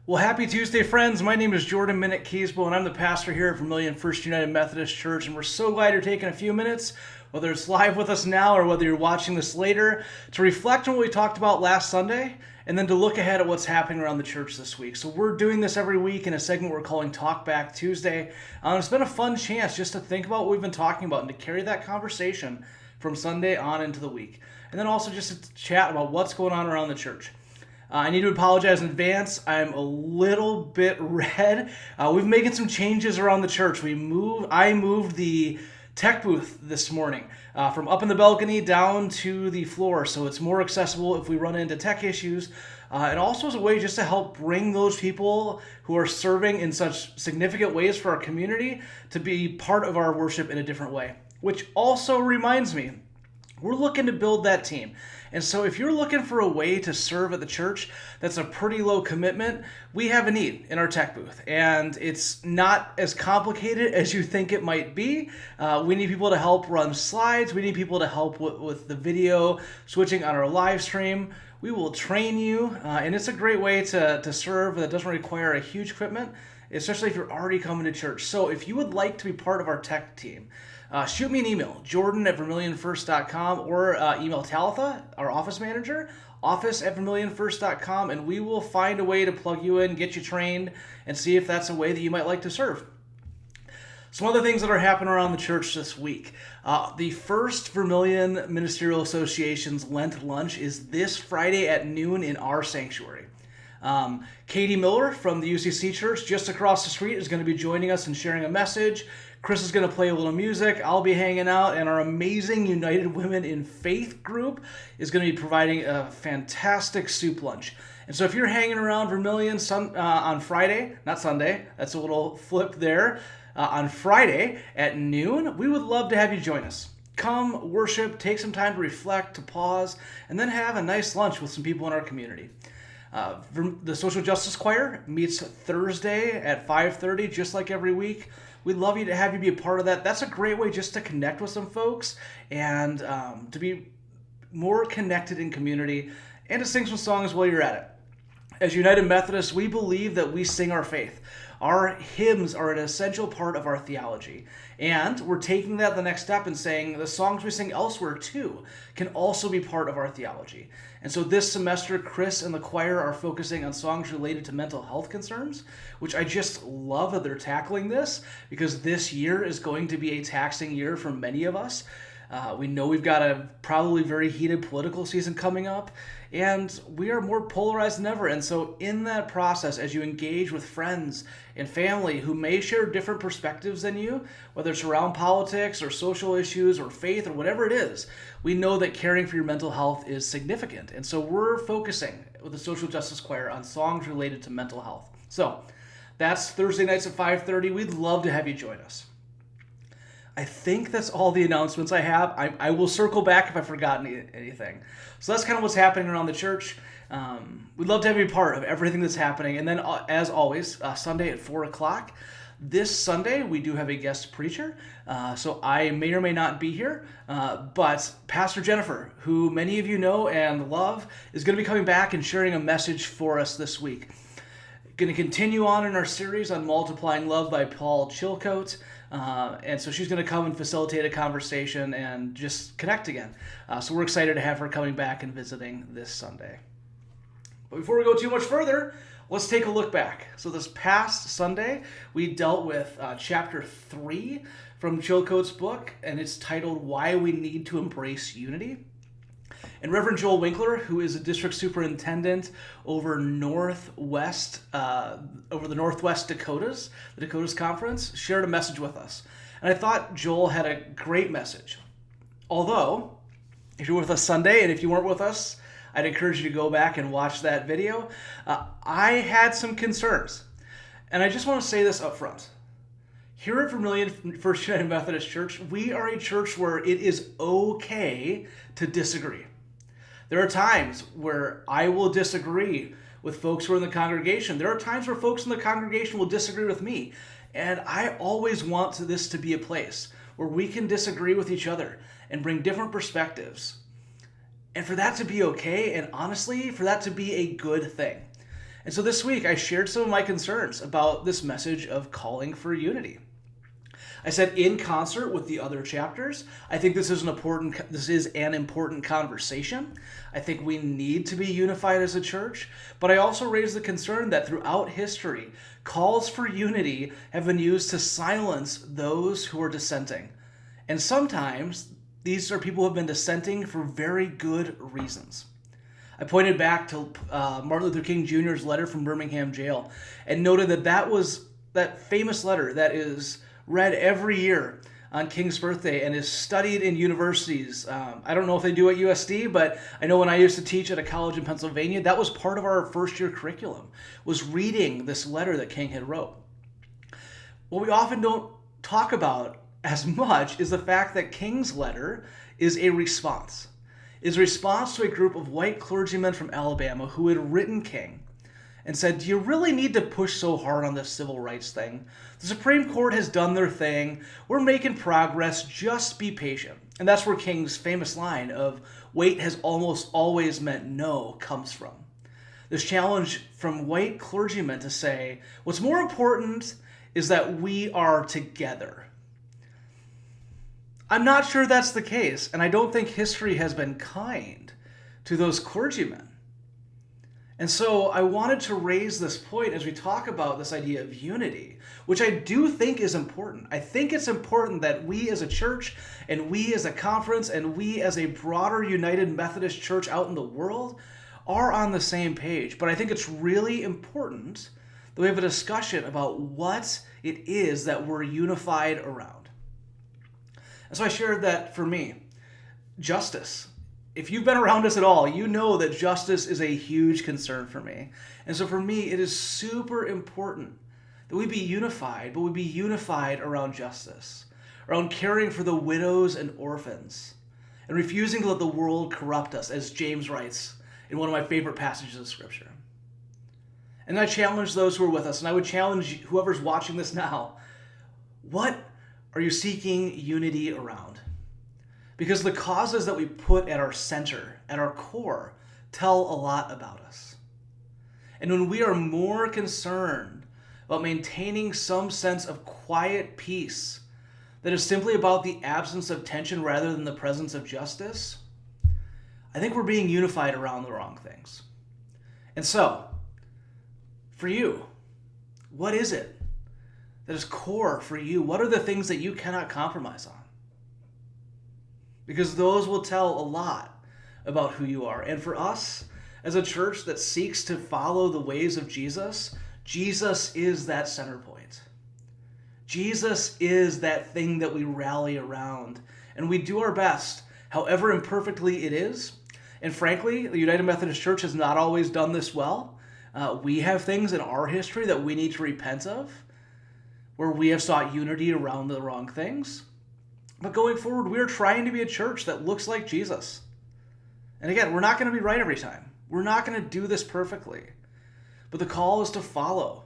Well, happy Tuesday, friends. My name is Jordan Minnick Keysbo, and I'm the pastor here at Vermilion First United Methodist Church. And we're so glad you're taking a few minutes, whether it's live with us now or whether you're watching this later, to reflect on what we talked about last Sunday and then to look ahead at what's happening around the church this week. So we're doing this every week in a segment we're calling Talkback Tuesday. It's been a fun chance just to think about what we've been talking about and to carry that conversation from Sunday on into the week. And then also just to chat about what's going on around the church. I need to apologize in advance. I'm a little bit red. We've been making some changes around the church. I moved the tech booth this morning from up in the balcony down to the floor, so it's more accessible if we run into tech issues. And also as a way just to help bring those people who are serving in such significant ways for our community to be part of our worship in a different way. Which also reminds me, we're looking to build that team. And so if you're looking for a way to serve at the church that's a pretty low commitment, we have a need in our tech booth. And it's not as complicated as you think it might be. We need people to help run slides. We need people to help with the video switching on our live stream. We will train you. And it's a great way to serve that doesn't require a huge equipment, especially if you're already coming to church. So if you would like to be part of our tech team, shoot me an email, jordan@vermilionfirst.com, or email Talitha, our office manager, office@vermilionfirst.com, and we will find a way to plug you in, get you trained, and see if that's a way that you might like to serve. Some other things that are happening around the church this week. The first Vermilion Ministerial Association's Lent lunch is this Friday at noon in our sanctuary. Katie Miller from the UCC Church just across the street is going to be joining us and sharing a message. Chris is going to play a little music. I'll be hanging out, and our amazing United Women in Faith group is going to be providing a fantastic soup lunch. And so if you're hanging around Vermilion on Friday, not Sunday, that's a little flip there, on Friday at noon, we would love to have you join us. Come, worship, take some time to reflect, to pause, and then have a nice lunch with some people in our community. The Social Justice Choir meets Thursday at 5:30, just like every week. We'd love to have you be a part of that. That's a great way just to connect with some folks and to be more connected in community and to sing some songs while you're at it. As United Methodists, we believe that we sing our faith. Our hymns are an essential part of our theology. And we're taking that the next step and saying the songs we sing elsewhere too can also be part of our theology. And so this semester, Chris and the choir are focusing on songs related to mental health concerns, which I just love that they're tackling this because this year is going to be a taxing year for many of us. We know we've got a probably very heated political season coming up, and we are more polarized than ever. And so in that process, as you engage with friends and family who may share different perspectives than you, whether it's around politics or social issues or faith or whatever it is, we know that caring for your mental health is significant. And so we're focusing with the Social Justice Choir on songs related to mental health. So that's Thursday nights at 5:30. We'd love to have you join us. I think that's all the announcements I have. I will circle back if I've forgotten anything. So that's kind of what's happening around the church. We'd love to have you be part of everything that's happening. And then, as always, Sunday at 4 o'clock. This Sunday, we do have a guest preacher. So I may or may not be here. But Pastor Jennifer, who many of you know and love, is going to be coming back and sharing a message for us this week. Going to continue on in our series on Multiplying Love by Paul Chilcote. And so she's going to come and facilitate a conversation and just connect again. So we're excited to have her coming back and visiting this Sunday. But before we go too much further, let's take a look back. So this past Sunday, we dealt with chapter 3 from Chilcote's book, and it's titled Why We Need to Embrace Unity. And Reverend Joel Winkler, who is a district superintendent over the Northwest Dakotas, the Dakotas Conference, shared a message with us. And I thought Joel had a great message. Although, if you're with us Sunday, and if you weren't with us, I'd encourage you to go back and watch that video. I had some concerns. And I just want to say this up front. Here at Vermilion First United Methodist Church, we are a church where it is okay to disagree. There are times where I will disagree with folks who are in the congregation. There are times where folks in the congregation will disagree with me. And I always want this to be a place where we can disagree with each other and bring different perspectives. And for that to be okay, and honestly, for that to be a good thing. And so this week I shared some of my concerns about this message of calling for unity. I said in concert with the other chapters, I think this is an important conversation. I think we need to be unified as a church, but I also raised the concern that throughout history, calls for unity have been used to silence those who are dissenting. And sometimes these are people who have been dissenting for very good reasons. I pointed back to Martin Luther King Jr.'s letter from Birmingham jail and noted that was that famous letter that is read every year on King's birthday and is studied in universities. I don't know if they do at USD, but I know when I used to teach at a college in Pennsylvania, that was part of our first year curriculum, was reading this letter that King had wrote. What we often don't talk about as much is the fact that King's letter is a response. Is a response to a group of white clergymen from Alabama who had written King and said, do you really need to push so hard on this civil rights thing? The Supreme Court has done their thing. We're making progress. Just be patient. And that's where King's famous line of wait has almost always meant no comes from. This challenge from white clergymen to say, what's more important is that we are together. I'm not sure that's the case, and I don't think history has been kind to those clergymen. And so I wanted to raise this point as we talk about this idea of unity, which I do think is important. I think it's important that we as a church and we as a conference and we as a broader United Methodist Church out in the world are on the same page. But I think it's really important that we have a discussion about what it is that we're unified around. And so I shared that for me, justice. If you've been around us at all, you know that justice is a huge concern for me. And so for me, it is super important that we be unified, but we be unified around justice, around caring for the widows and orphans, and refusing to let the world corrupt us, as James writes in one of my favorite passages of Scripture. And I challenge those who are with us, and I would challenge whoever's watching this now, what are you seeking unity around? Because the causes that we put at our center, at our core, tell a lot about us. And when we are more concerned about maintaining some sense of quiet peace that is simply about the absence of tension rather than the presence of justice, I think we're being unified around the wrong things. And so, for you, what is it that is core for you? What are the things that you cannot compromise on? Because those will tell a lot about who you are. And for us, as a church that seeks to follow the ways of Jesus, Jesus is that center point. Jesus is that thing that we rally around. And we do our best, however imperfectly it is. And frankly, the United Methodist Church has not always done this well. We have things in our history that we need to repent of, where we have sought unity around the wrong things. But going forward, we're trying to be a church that looks like Jesus. And again, we're not going to be right every time. We're not going to do this perfectly. But the call is to follow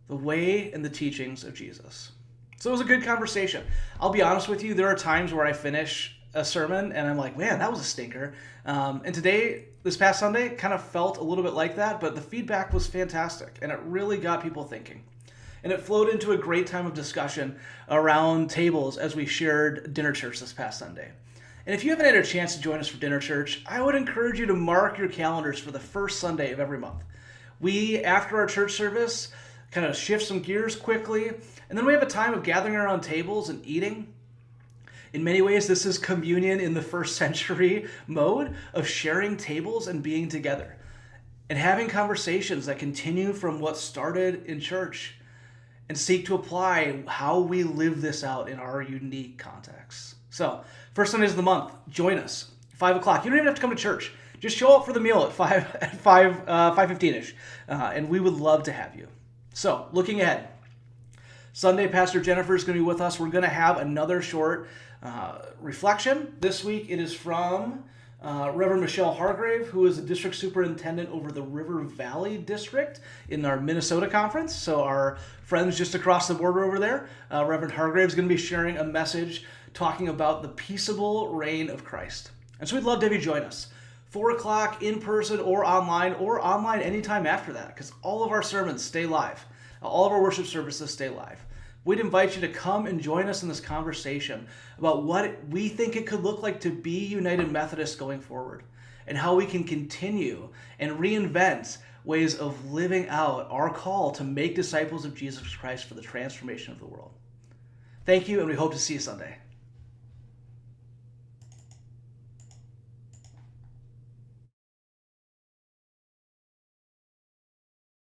the way and the teachings of Jesus. So it was a good conversation. I'll be honest with you, there are times where I finish a sermon and I'm like, man, that was a stinker. And today, this past Sunday, kind of felt a little bit like that, but the feedback was fantastic and it really got people thinking. And it flowed into a great time of discussion around tables as we shared dinner church this past Sunday. And if you haven't had a chance to join us for dinner church, I would encourage you to mark your calendars for the first Sunday of every month. We, after our church service, kind of shift some gears quickly, and then we have a time of gathering around tables and eating. In many ways, this is communion in the first century mode of sharing tables and being together and having conversations that continue from what started in church and seek to apply how we live this out in our unique context. So, first Sundays of the month, join us, 5 o'clock. You don't even have to come to church. Just show up for the meal at 5:15ish, and we would love to have you. So, looking ahead, Sunday, Pastor Jennifer is going to be with us. We're going to have another short reflection. This week, it is from Reverend Michelle Hargrave, who is the district superintendent over the River Valley District in our Minnesota conference. So our friends just across the border over there, Reverend Hargrave is going to be sharing a message talking about the peaceable reign of Christ. And so we'd love to have you join us. 4 o'clock in person or online anytime after that, because all of our sermons stay live. All of our worship services stay live. We'd invite you to come and join us in this conversation about what we think it could look like to be United Methodist going forward, and how we can continue and reinvent ways of living out our call to make disciples of Jesus Christ for the transformation of the world. Thank you, and we hope to see you Sunday.